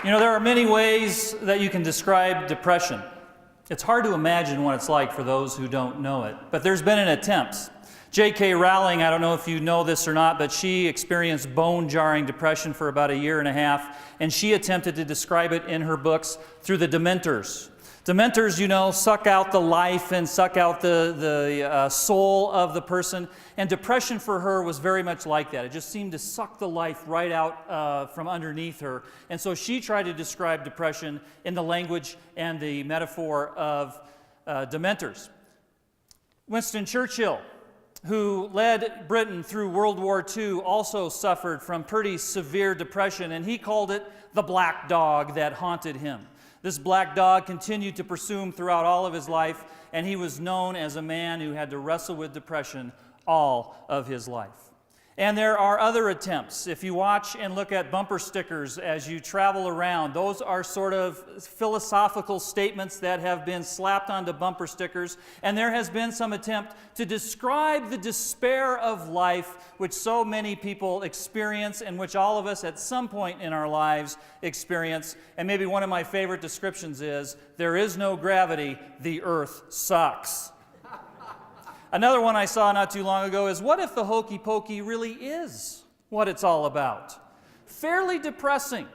You know, there are many ways that you can describe depression. It's hard to imagine what it's like for those who don't know it, but there's been an attempt. J.K. Rowling, I don't know if you know this or not, but she experienced bone-jarring depression for about a year and a half, and she attempted to describe it in her books through the Dementors. Dementors, you know, suck out the life and suck out the soul of the person, and depression for her was very much like that. It just seemed to suck the life right out from underneath her, and so she tried to describe depression in the language and the metaphor of Dementors. Winston Churchill, who led Britain through World War II, also suffered from pretty severe depression, and he called it the black dog that haunted him. This black dog continued to pursue him throughout all of his life, and he was known as a man who had to wrestle with depression all of his life. And there are other attempts. If you watch and look at bumper stickers as you travel around, those are sort of philosophical statements that have been slapped onto bumper stickers, and there has been some attempt to describe the despair of life which so many people experience and which all of us at some point in our lives experience. And maybe one of my favorite descriptions is, there is no gravity, the earth sucks. Another one I saw not too long ago is, what if the hokey pokey really is what it's all about? Fairly depressing.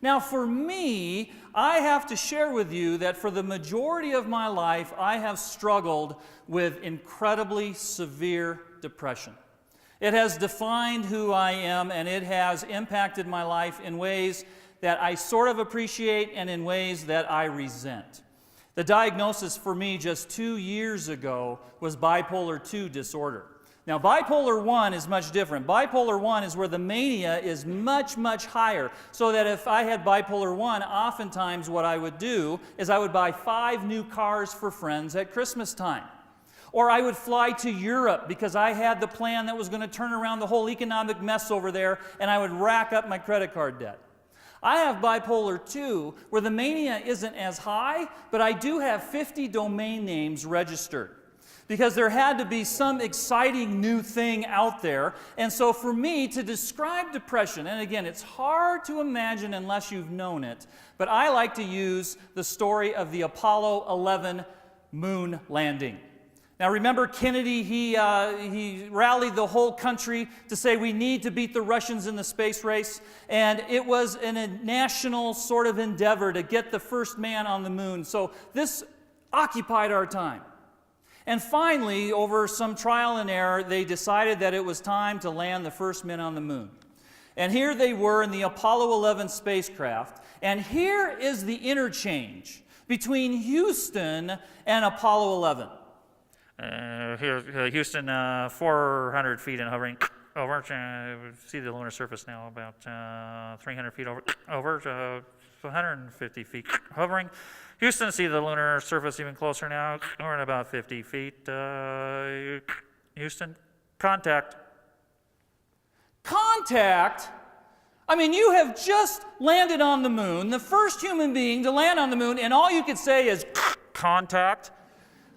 Now for me, I have to share with you that for the majority of my life, I have struggled with incredibly severe depression. It has defined who I am, and it has impacted my life in ways that I sort of appreciate and in ways that I resent. The diagnosis for me just 2 years ago was bipolar II disorder. Now, bipolar I is much different. Bipolar I is where the mania is much, much higher. So that if I had bipolar I, oftentimes what I would do is I would buy 5 new cars for friends at Christmas time. Or I would fly to Europe because I had the plan that was going to turn around the whole economic mess over there, and I would rack up my credit card debt. I have bipolar II, where the mania isn't as high, but I do have 50 domain names registered, because there had to be some exciting new thing out there. And so for me to describe depression, and again, it's hard to imagine unless you've known it, but I like to use the story of the Apollo 11 moon landing. Now remember Kennedy, he rallied the whole country to say we need to beat the Russians in the space race, and it was a national sort of endeavor to get the first man on the moon. So this occupied our time. And finally, over some trial and error, they decided that it was time to land the first men on the moon. And here they were in the Apollo 11 spacecraft, and here is the interchange between Houston and Apollo 11. Here, Houston, 400 feet and hovering over. See the lunar surface now, about 300 feet over 150 feet hovering. Houston, see the lunar surface even closer now. We're at about 50 feet. Houston, contact. Contact? I mean, you have just landed on the moon, the first human being to land on the moon, and all you could say is contact.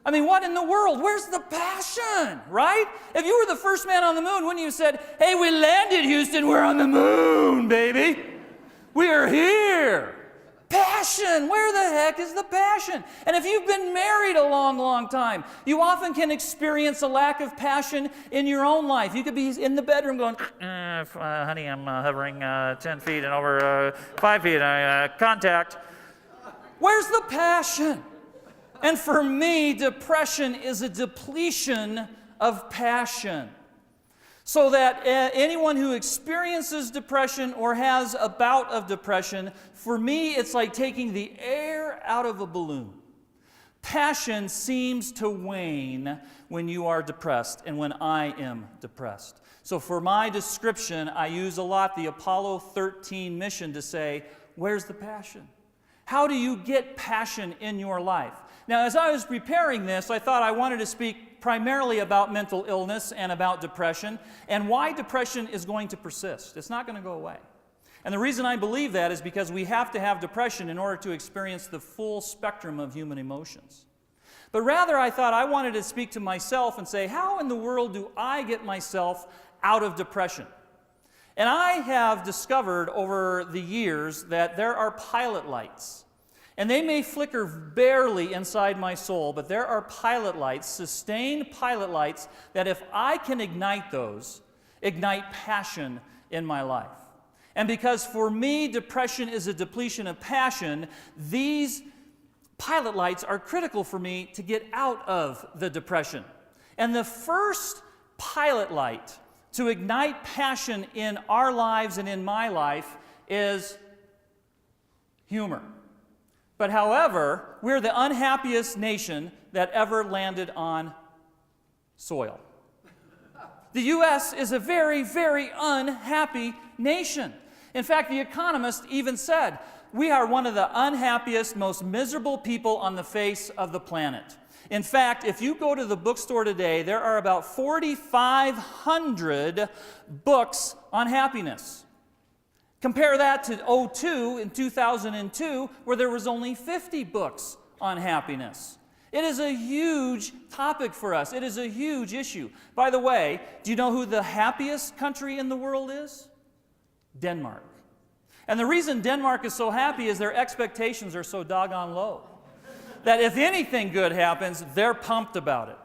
I mean, what in the world? Where's the passion, right? If you were the first man on the moon, wouldn't you have said, hey, we landed, Houston, we're on the moon, baby. We are here. Passion, where the heck is the passion? And if you've been married a long, long time, you often can experience a lack of passion in your own life. You could be in the bedroom going, honey, I'm hovering 10 feet and over 5 feet, contact. Where's the passion? And for me, depression is a depletion of passion. So that anyone who experiences depression or has a bout of depression, for me, it's like taking the air out of a balloon. Passion seems to wane when you are depressed and when I am depressed. So for my description, I use a lot the Apollo 13 mission to say, where's the passion? How do you get passion in your life? Now, as I was preparing this, I thought I wanted to speak primarily about mental illness and about depression and why depression is going to persist. It's not going to go away. And the reason I believe that is because we have to have depression in order to experience the full spectrum of human emotions. But rather, I thought I wanted to speak to myself and say, how in the world do I get myself out of depression? And I have discovered over the years that there are pilot lights. And they may flicker barely inside my soul, but there are pilot lights, sustained pilot lights, that if I can ignite those, ignite passion in my life. And because for me, depression is a depletion of passion, these pilot lights are critical for me to get out of the depression. And the first pilot light to ignite passion in our lives and in my life is humor. But however, we're the unhappiest nation that ever landed on soil. The U.S. is a very, very unhappy nation. In fact, The Economist even said, we are one of the unhappiest, most miserable people on the face of the planet. In fact, if you go to the bookstore today, there are about 4,500 books on happiness. Compare that to in 2002, where there was only 50 books on happiness. It is a huge topic for us. It is a huge issue. By the way, do you know who the happiest country in the world is? Denmark. And the reason Denmark is so happy is their expectations are so doggone low. That if anything good happens, they're pumped about it.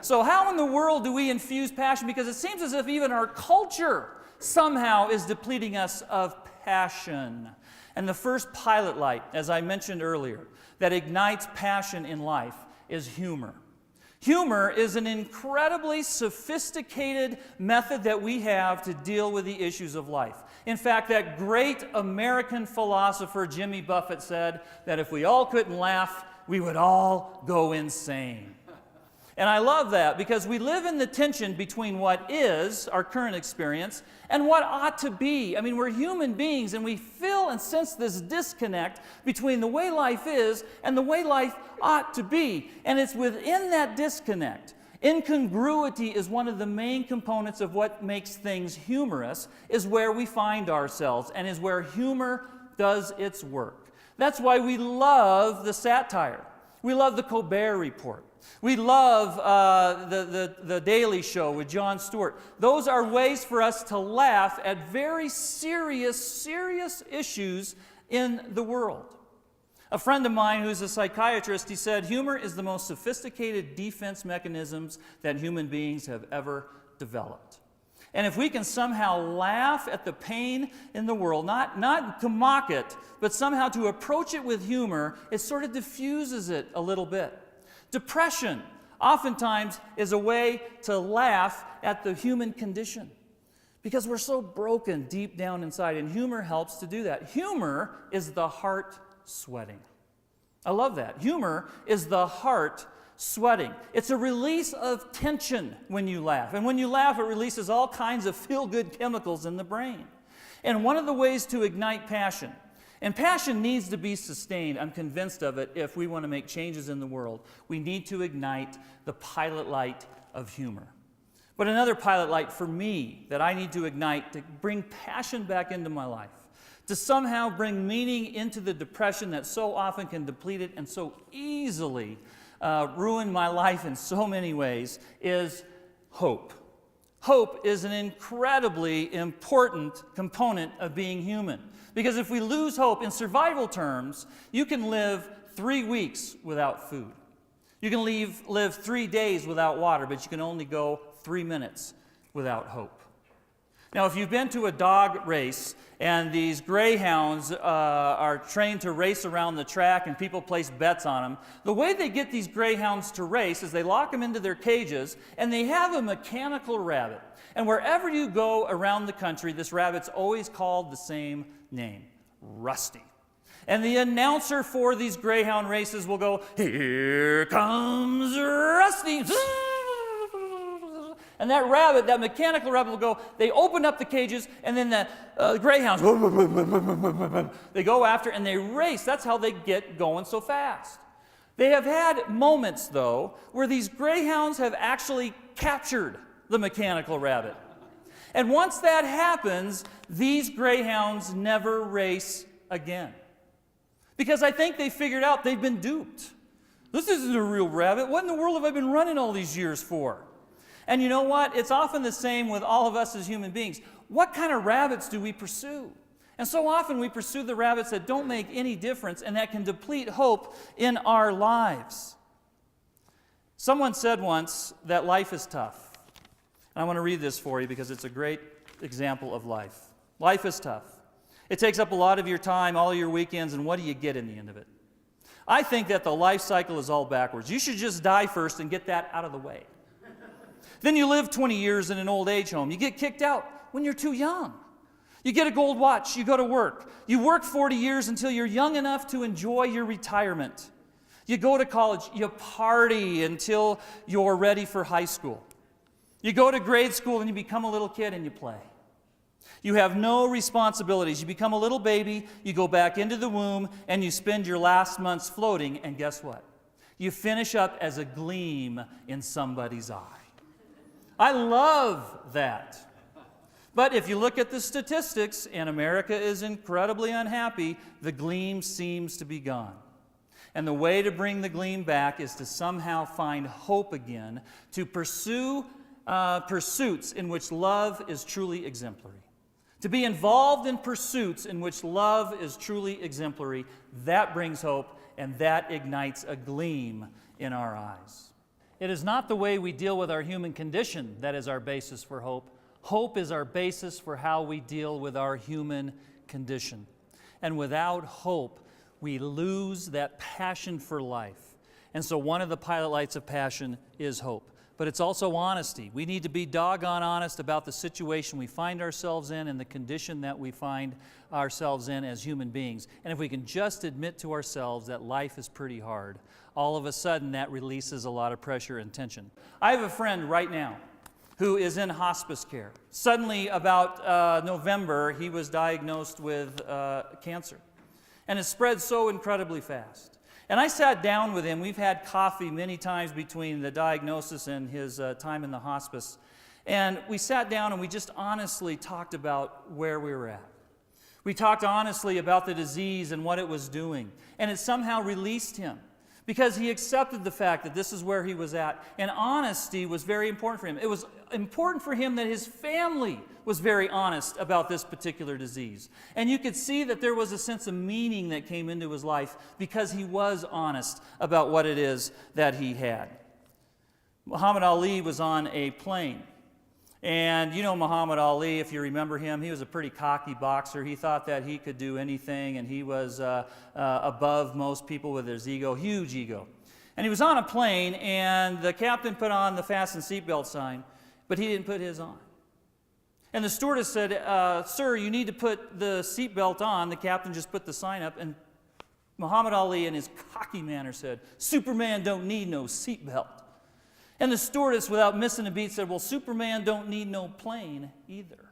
So how in the world do we infuse passion? Because it seems as if even our culture somehow is depleting us of passion. And the first pilot light, as I mentioned earlier, that ignites passion in life is humor. Humor is an incredibly sophisticated method that we have to deal with the issues of life. In fact, that great American philosopher Jimmy Buffett said that if we all couldn't laugh, we would all go insane. And I love that because we live in the tension between what is our current experience and what ought to be. I mean, we're human beings and we feel and sense this disconnect between the way life is and the way life ought to be. And it's within that disconnect. Incongruity is one of the main components of what makes things humorous, is where we find ourselves and is where humor does its work. That's why we love the satire. We love the Colbert Report. We love the Daily Show with Jon Stewart. Those are ways for us to laugh at very serious issues in the world. A friend of mine who's a psychiatrist, he said, humor is the most sophisticated defense mechanisms that human beings have ever developed. And if we can somehow laugh at the pain in the world, not to mock it, but somehow to approach it with humor, it sort of diffuses it a little bit. Depression oftentimes is a way to laugh at the human condition because we're so broken deep down inside, and humor helps to do that. Humor is the heart sweating. I love that. Humor is the heart sweating. It's a release of tension when you laugh. And when you laugh, it releases all kinds of feel-good chemicals in the brain. And one of the ways to ignite passion, and passion needs to be sustained, I'm convinced of it, if we want to make changes in the world, we need to ignite the pilot light of humor. But another pilot light for me that I need to ignite to bring passion back into my life, to somehow bring meaning into the depression that so often can deplete it and so easily ruin my life in so many ways, is hope. Hope is an incredibly important component of being human. Because if we lose hope, in survival terms, you can live 3 weeks without food. You can live 3 days without water, but you can only go 3 minutes without hope. Now, if you've been to a dog race and these greyhounds are trained to race around the track and people place bets on them, the way they get these greyhounds to race is they lock them into their cages and they have a mechanical rabbit. And wherever you go around the country, this rabbit's always called the same name, Rusty. And the announcer for these greyhound races will go, "Here comes Rusty." And that rabbit, that mechanical rabbit will go, they open up the cages, and then the greyhounds, they go after and they race. That's how they get going so fast. They have had moments, though, where these greyhounds have actually captured the mechanical rabbit. And once that happens, these greyhounds never race again. Because I think they figured out they've been duped. This isn't a real rabbit. What in the world have I been running all these years for? And you know what? It's often the same with all of us as human beings. what kind of rabbits do we pursue? And so often we pursue the rabbits that don't make any difference and that can deplete hope in our lives. Someone said once that life is tough. And I want to read this for you because it's a great example of life. Life is tough. It takes up a lot of your time, all of your weekends, and what do you get in the end of it? I think that the life cycle is all backwards. You should just die first and get that out of the way. Then you live 20 years in an old age home. You get kicked out when you're too young. You get a gold watch, you go to work. You work 40 years until you're young enough to enjoy your retirement. You go to college, you party until you're ready for high school. You go to grade school and you become a little kid and you play. You have no responsibilities. You become a little baby, you go back into the womb, and you spend your last months floating, and guess what? You finish up as a gleam in somebody's eye. I love that. But if you look at the statistics, and America is incredibly unhappy, the gleam seems to be gone. And the way to bring the gleam back is to somehow find hope again, to pursue pursuits in which love is truly exemplary. To be involved in pursuits in which love is truly exemplary, that brings hope and that ignites a gleam in our eyes. It is not the way we deal with our human condition that is our basis for hope. Hope is our basis for how we deal with our human condition. And without hope, we lose that passion for life. And so one of the pilot lights of passion is hope. But it's also honesty. We need to be doggone honest about the situation we find ourselves in and the condition that we find ourselves in as human beings. And if we can just admit to ourselves that life is pretty hard, all of a sudden that releases a lot of pressure and tension. I have a friend right now who is in hospice care. Suddenly, about November, he was diagnosed with cancer. And it spread so incredibly fast. And I sat down with him. We've had coffee many times between the diagnosis and his time in the hospice. And we sat down and we just honestly talked about where we were at. We talked honestly about the disease and what it was doing. And it somehow released him because he accepted the fact that this is where he was at. And honesty was very important for him. It was important for him that his family was very honest about this particular disease. And you could see that there was a sense of meaning that came into his life because he was honest about what it is that he had. Muhammad Ali was on a plane. And you know Muhammad Ali, if you remember him, he was a pretty cocky boxer. He thought that he could do anything, and he was above most people with his ego, huge ego. And he was on a plane, and the captain put on the fasten seatbelt sign, but he didn't put his on. And the stewardess said, sir, you need to put the seatbelt on. The captain just put the sign up, and Muhammad Ali in his cocky manner said, Superman don't need no seatbelt. And the stewardess, without missing a beat, said, well, Superman don't need no plane either.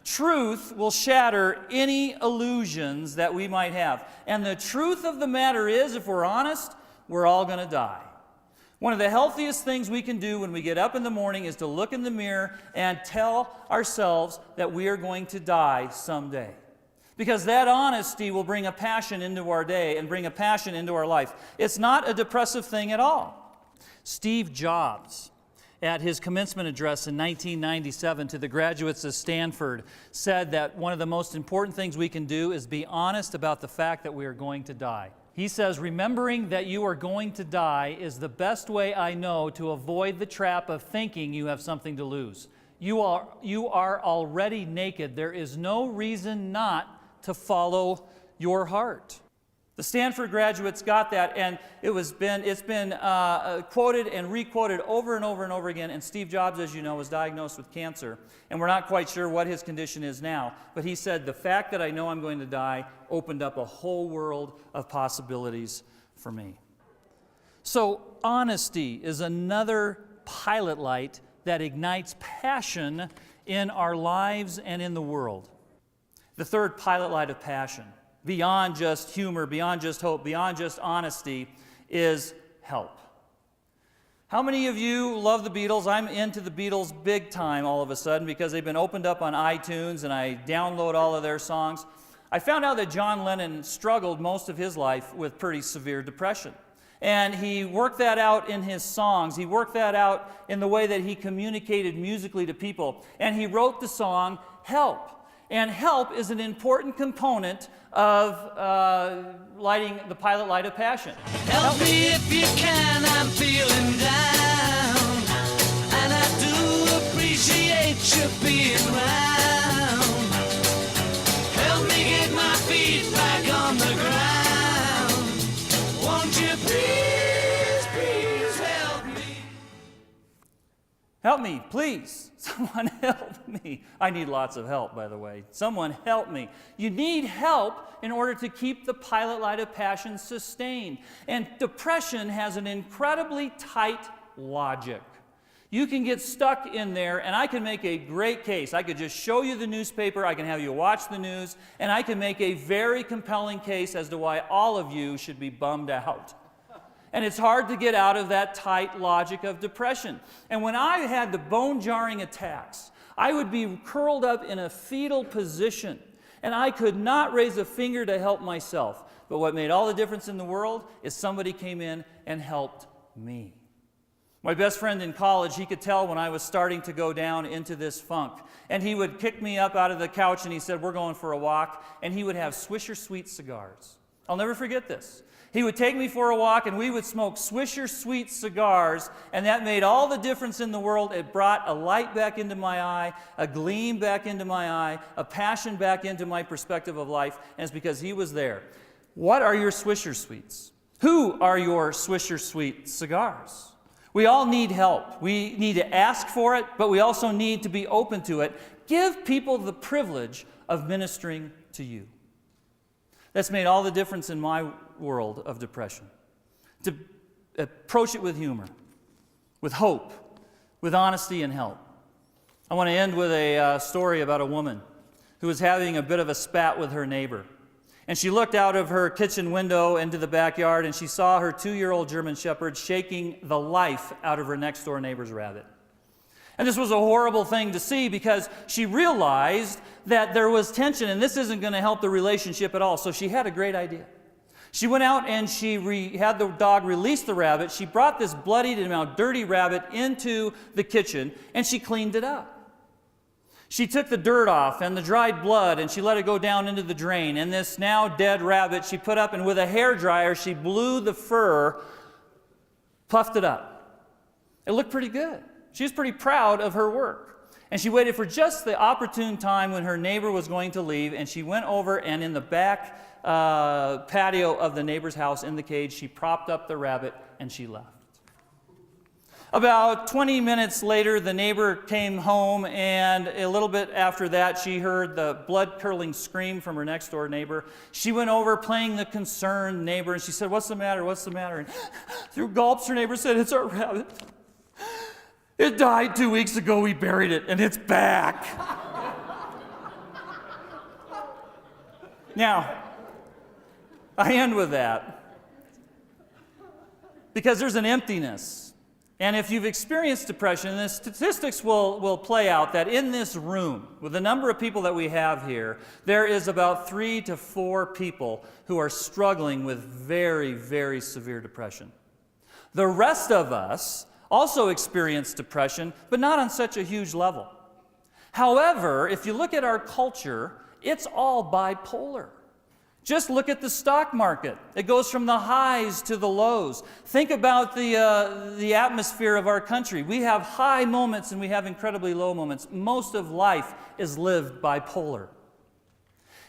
Truth will shatter any illusions that we might have. And the truth of the matter is, if we're honest, we're all going to die. One of the healthiest things we can do when we get up in the morning is to look in the mirror and tell ourselves that we are going to die someday. Because that honesty will bring a passion into our day and bring a passion into our life. It's not a depressive thing at all. Steve Jobs, at his commencement address in 1997 to the graduates of Stanford, said that one of the most important things we can do is be honest about the fact that we are going to die. He says, remembering that you are going to die is the best way I know to avoid the trap of thinking you have something to lose. You are already naked. There is no reason not to follow your heart. The Stanford graduates got that, and it's been quoted and re-quoted over and over and over again. And Steve Jobs, as you know, was diagnosed with cancer, and we're not quite sure what his condition is now. But he said, the fact that I know I'm going to die opened up a whole world of possibilities for me. So honesty is another pilot light that ignites passion in our lives and in the world. The third pilot light of passion, beyond just humor, beyond just hope, beyond just honesty, is help. How many of you love the Beatles? I'm into the Beatles big time all of a sudden because they've been opened up on iTunes and I download all of their songs. I found out that John Lennon struggled most of his life with pretty severe depression. And he worked that out in his songs. He worked that out in the way that he communicated musically to people. And he wrote the song, Help. And help is an important component of lighting the pilot light of passion. Help me if you can, I'm feeling down. And I do appreciate you being around. Help me get my feet back on the ground. Won't you please, please help me? Help me, please. Someone help me. I need lots of help, by the way. Someone help me. You need help in order to keep the pilot light of passion sustained. And depression has an incredibly tight logic. You can get stuck in there, and I can make a great case. I could just show you the newspaper, I can have you watch the news, and I can make a very compelling case as to why all of you should be bummed out. And it's hard to get out of that tight logic of depression. And when I had the bone-jarring attacks, I would be curled up in a fetal position, and I could not raise a finger to help myself. But what made all the difference in the world is somebody came in and helped me. My best friend in college, he could tell when I was starting to go down into this funk. And he would kick me up out of the couch and he said, we're going for a walk. And he would have Swisher Sweet cigars. I'll never forget this. He would take me for a walk and we would smoke Swisher Sweet cigars, and that made all the difference in the world. It brought a light back into my eye, a gleam back into my eye, a passion back into my perspective of life, and it's because he was there. What are your Swisher Sweets? Who are your Swisher Sweet cigars? We all need help. We need to ask for it, but we also need to be open to it. Give people the privilege of ministering to you. That's made all the difference in my world of depression. To approach it with humor, with hope, with honesty and help. I want to end with a story about a woman who was having a bit of a spat with her neighbor. And she looked out of her kitchen window into the backyard and she saw her 2-year-old German Shepherd shaking the life out of her next door neighbor's rabbit. And this was a horrible thing to see because she realized that there was tension and this isn't going to help the relationship at all. So she had a great idea. She went out and she had the dog release the rabbit. She brought this bloodied and now dirty rabbit into the kitchen and she cleaned it up. She took the dirt off and the dried blood and she let it go down into the drain. And this now dead rabbit she put up, and with a hairdryer she blew the fur, puffed it up. It looked pretty good. She was pretty proud of her work. And she waited for just the opportune time when her neighbor was going to leave, and she went over and in the back patio of the neighbor's house in the cage, she propped up the rabbit and she left. About 20 minutes later, the neighbor came home, and a little bit after that, she heard the blood-curdling scream from her next-door neighbor. She went over playing the concerned neighbor, and she said, "What's the matter? What's the matter?" And through gulps, her neighbor said, "It's our rabbit. It died 2 weeks ago. We buried it, and it's back." Now, I end with that because there's an emptiness. And if you've experienced depression, the statistics will play out that in this room, with the number of people that we have here, there is about 3 to 4 people who are struggling with very, very severe depression. The rest of us also experience depression, but not on such a huge level. However, if you look at our culture, it's all bipolar. Just look at the stock market. It goes from the highs to the lows. Think about the atmosphere of our country. We have high moments and we have incredibly low moments. Most of life is lived bipolar.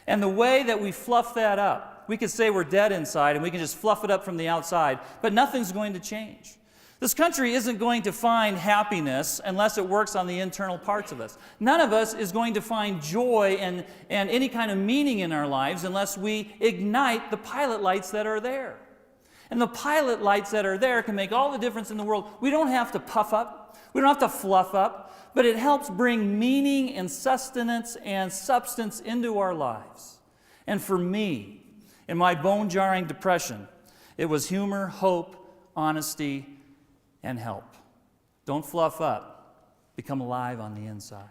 And the way that we fluff that up, we could say we're dead inside and we can just fluff it up from the outside, but nothing's going to change. This country isn't going to find happiness unless it works on the internal parts of us. None of us is going to find joy and any kind of meaning in our lives unless we ignite the pilot lights that are there. And the pilot lights that are there can make all the difference in the world. We don't have to puff up. We don't have to fluff up. But it helps bring meaning and sustenance and substance into our lives. And for me, in my bone-jarring depression, it was humor, hope, honesty, and help. Don't fluff up. Become alive on the inside.